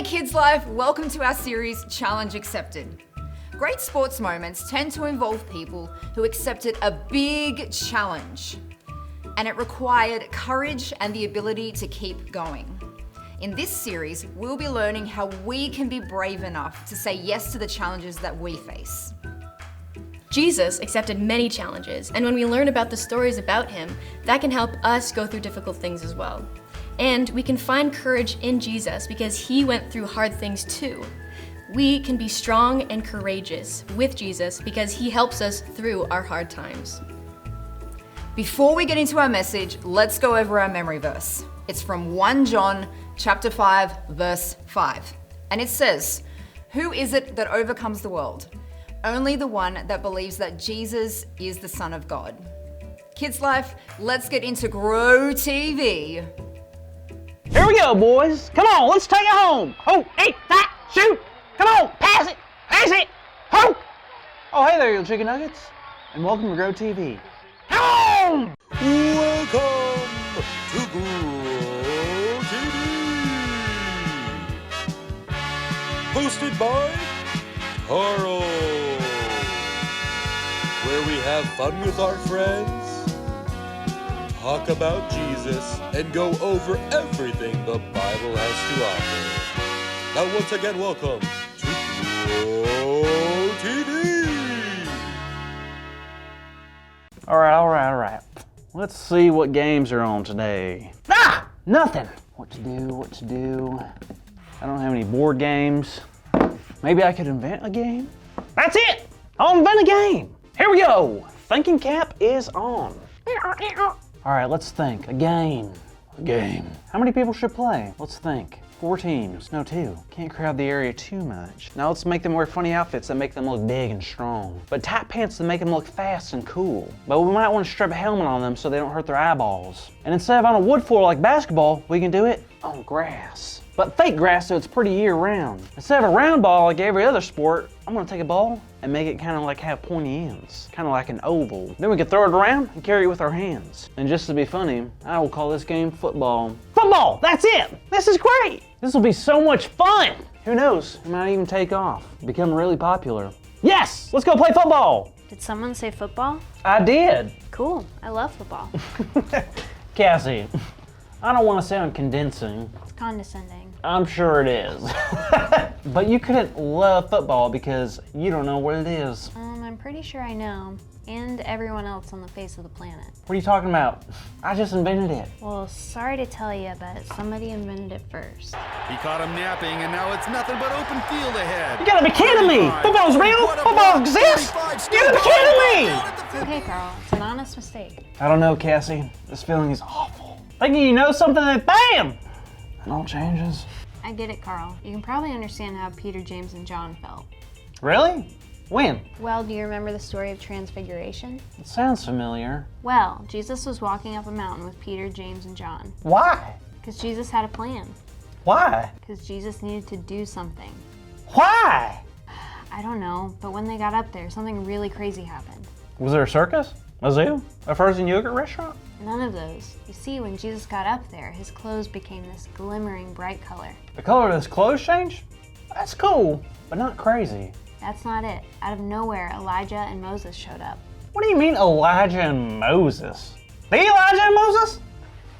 KidsLife, welcome to our series, Challenge Accepted. Great sports moments tend to involve people who accepted a big challenge, and it required courage and the ability to keep going. In this series, we'll be learning how we can be brave enough to say yes to the challenges that we face. Jesus accepted many challenges, and when we learn about the stories about him, that can help us go through difficult things as well. And we can find courage in Jesus because he went through hard things too. We can be strong and courageous with Jesus because he helps us through our hard times. Before we get into our message, let's go over our memory verse. It's from 1 John chapter 5, verse 5. And it says, "Who is it that overcomes the world? Only the one that believes that Jesus is the Son of God." KidsLife, let's get into Grow TV. Here we go, boys. Come on, let's take it home. Ho, eat that, shoot. Come on, pass it, ho. Oh, hey there, you chicken nuggets. And welcome to Grow TV. Home! Welcome to Grow TV. Hosted by Carl. Where we have fun with our friends, talk about Jesus, and go over everything the Bible has to offer. Now once again, welcome to Grow TV. All right. Let's see what games are on today. Nothing. What to do. I don't have any board games. Maybe I could invent a game? That's it! I'll invent a game! Here we go! Thinking cap is on. All right, let's think. A game. How many people should play? Let's think. 4 teams. No, 2. Can't crowd the area too much. Now let's make them wear funny outfits that make them look big and strong. But tight pants that make them look fast and cool. But we might want to strap a helmet on them so they don't hurt their eyeballs. And instead of on a wood floor like basketball, we can do it on grass. But fake grass so it's pretty year round. Instead of a round ball like every other sport, I'm gonna take a ball and make it kind of like have pointy ends. Kind of like an oval. Then we can throw it around and carry it with our hands. And just to be funny, I will call this game football. Football, that's it! This is great! This will be so much fun! Who knows, it might even take off, become really popular. Yes, let's go play football! Did someone say football? I did. Cool, I love football. Cassie, I don't want to sound condensing. It's condescending. I'm sure it is. But you couldn't love football because you don't know what it is. I'm pretty sure I know, and everyone else on the face of the planet. What are you talking about? I just invented it. Well, sorry to tell you, but somebody invented it first. He caught him napping, and now it's nothing but open field ahead. You gotta be kidding me! Football's real? Football exists? You gotta be kidding me! It's okay, Carl. It's an honest mistake. I don't know, Cassie. This feeling is awful. Thinking you know something and BAM! It all changes. I get it, Carl. You can probably understand how Peter, James, and John felt. Really? When? Well, do you remember the story of Transfiguration? It sounds familiar. Well, Jesus was walking up a mountain with Peter, James, and John. Why? Because Jesus had a plan. Why? Because Jesus needed to do something. Why? I don't know, but when they got up there, something really crazy happened. Was there a circus? A zoo? A frozen yogurt restaurant? None of those. You see, when Jesus got up there, his clothes became this glimmering bright color. The color of his clothes changed? That's cool, but not crazy. That's not it. Out of nowhere, Elijah and Moses showed up. What do you mean Elijah and Moses? The Elijah and Moses?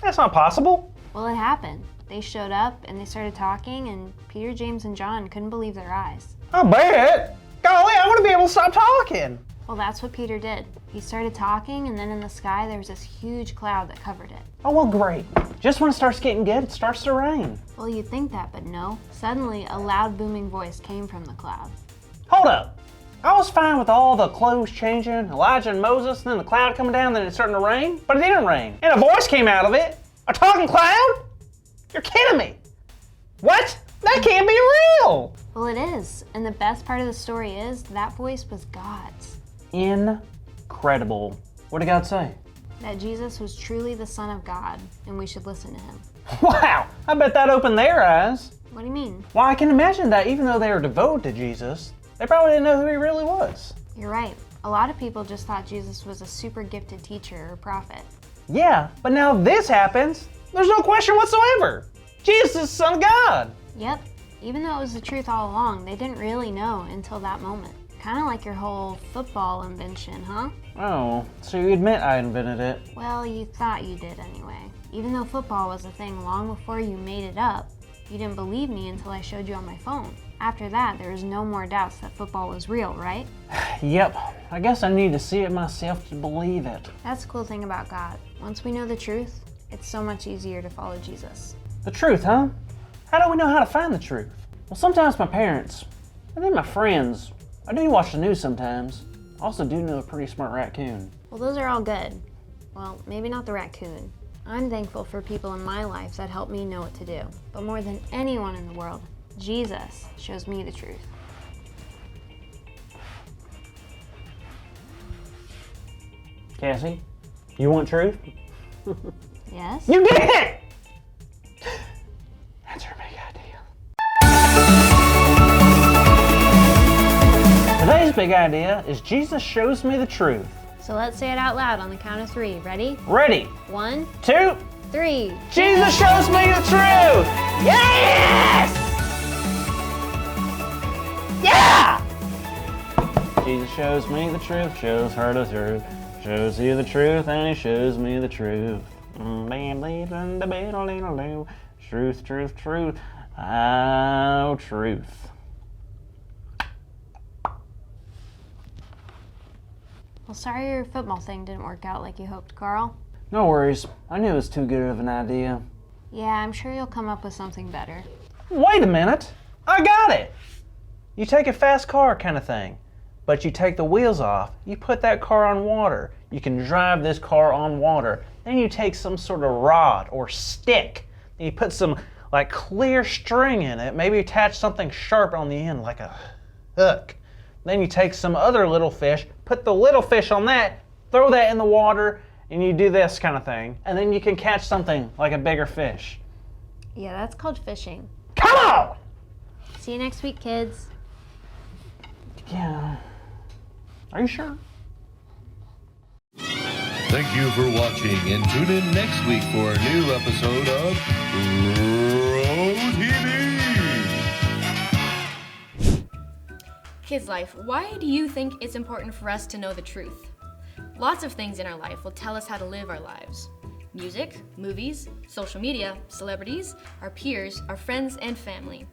That's not possible. Well, it happened. They showed up and they started talking, and Peter, James, and John couldn't believe their eyes. I bet. Golly, I want to be able to stop talking. Well, that's what Peter did. He started talking, and then in the sky, there was this huge cloud that covered it. Oh, well, great. Just when it starts getting good, it starts to rain. Well, you'd think that, but no. Suddenly, a loud booming voice came from the cloud. Hold up. I was fine with all the clothes changing, Elijah and Moses, and then the cloud coming down, then it starting to rain, but it didn't rain. And a voice came out of it. A talking cloud? You're kidding me. What? That can't be real. Well, it is. And the best part of the story is that voice was God's. Incredible. What did God say? That Jesus was truly the Son of God, and we should listen to him. Wow, I bet that opened their eyes. What do you mean? Well, I can imagine that even though they were devoted to Jesus, they probably didn't know who he really was. You're right. A lot of people just thought Jesus was a super gifted teacher or prophet. Yeah, but now this happens. There's no question whatsoever. Jesus is the Son of God. Yep, Even though it was the truth all along, they didn't really know until that moment. Kind of like your whole football invention, huh? Oh, so you admit I invented it. Well, you thought you did anyway. Even though football was a thing long before you made it up, you didn't believe me until I showed you on my phone. After that, there was no more doubts that football was real, right? Yep, I guess I need to see it myself to believe it. That's the cool thing about God. Once we know the truth, it's so much easier to follow Jesus. The truth, huh? How do we know how to find the truth? Well, sometimes my parents, and then my friends. I do watch the news sometimes. I also do know a pretty smart raccoon. Well, those are all good. Well, maybe not the raccoon. I'm thankful for people in my life that help me know what to do. But more than anyone in the world, Jesus shows me the truth. Cassie, you want truth? Yes? You did it! That's our big idea. Today's big idea is Jesus shows me the truth. So let's say it out loud on the count of 3. Ready? Ready? 1, 2, 3. Jesus shows me the truth! Yes! Yeah! Jesus shows me the truth, shows her the truth, shows you the truth, and he shows me the truth. Truth, truth, truth. Oh, truth. Well, sorry your football thing didn't work out like you hoped, Carl. No worries. I knew it was too good of an idea. Yeah, I'm sure you'll come up with something better. Wait a minute. I got it. You take a fast car kind of thing, but you take the wheels off. You put that car on water. You can drive this car on water. Then you take some sort of rod or stick and you put some like clear string in it. Maybe attach something sharp on the end like a hook. Then you take some other little fish, put the little fish on that, throw that in the water, and you do this kind of thing. And then you can catch something like a bigger fish. Yeah, that's called fishing. Come on! See you next week, kids. Yeah. Are you sure? Thank you for watching, and tune in next week for a new episode of Pro TV. Kids Life, why do you think it's important for us to know the truth? Lots of things in our life will tell us how to live our lives. Music, movies, social media, celebrities, our peers, our friends, and family.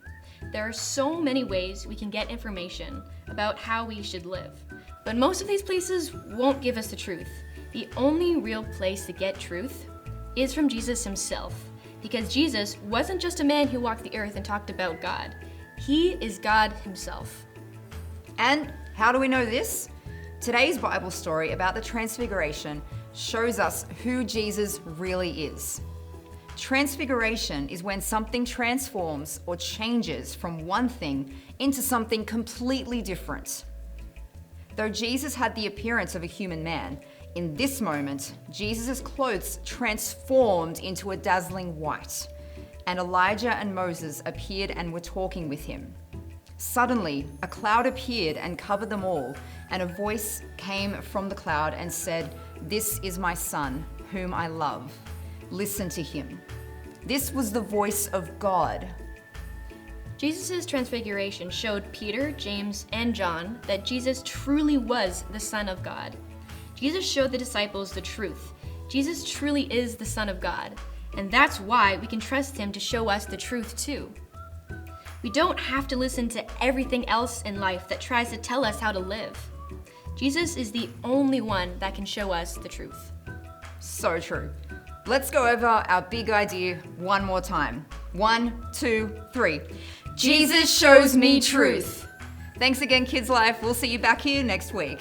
There are so many ways we can get information about how we should live. But most of these places won't give us the truth. The only real place to get truth is from Jesus himself. Because Jesus wasn't just a man who walked the earth and talked about God. He is God himself. And how do we know this? Today's Bible story about the Transfiguration shows us who Jesus really is. Transfiguration is when something transforms or changes from one thing into something completely different. Though Jesus had the appearance of a human man, in this moment, Jesus' clothes transformed into a dazzling white, and Elijah and Moses appeared and were talking with him. Suddenly, a cloud appeared and covered them all, and a voice came from the cloud and said, "This is my son, whom I love. Listen to him." This was the voice of God. Jesus' transfiguration showed Peter, James, and John that Jesus truly was the Son of God. Jesus showed the disciples the truth. Jesus truly is the Son of God, and that's why we can trust him to show us the truth too. We don't have to listen to everything else in life that tries to tell us how to live. Jesus is the only one that can show us the truth. So true. Let's go over our big idea one more time. 1, 2, 3. Jesus shows me truth. Thanks again, Kids Life. We'll see you back here next week.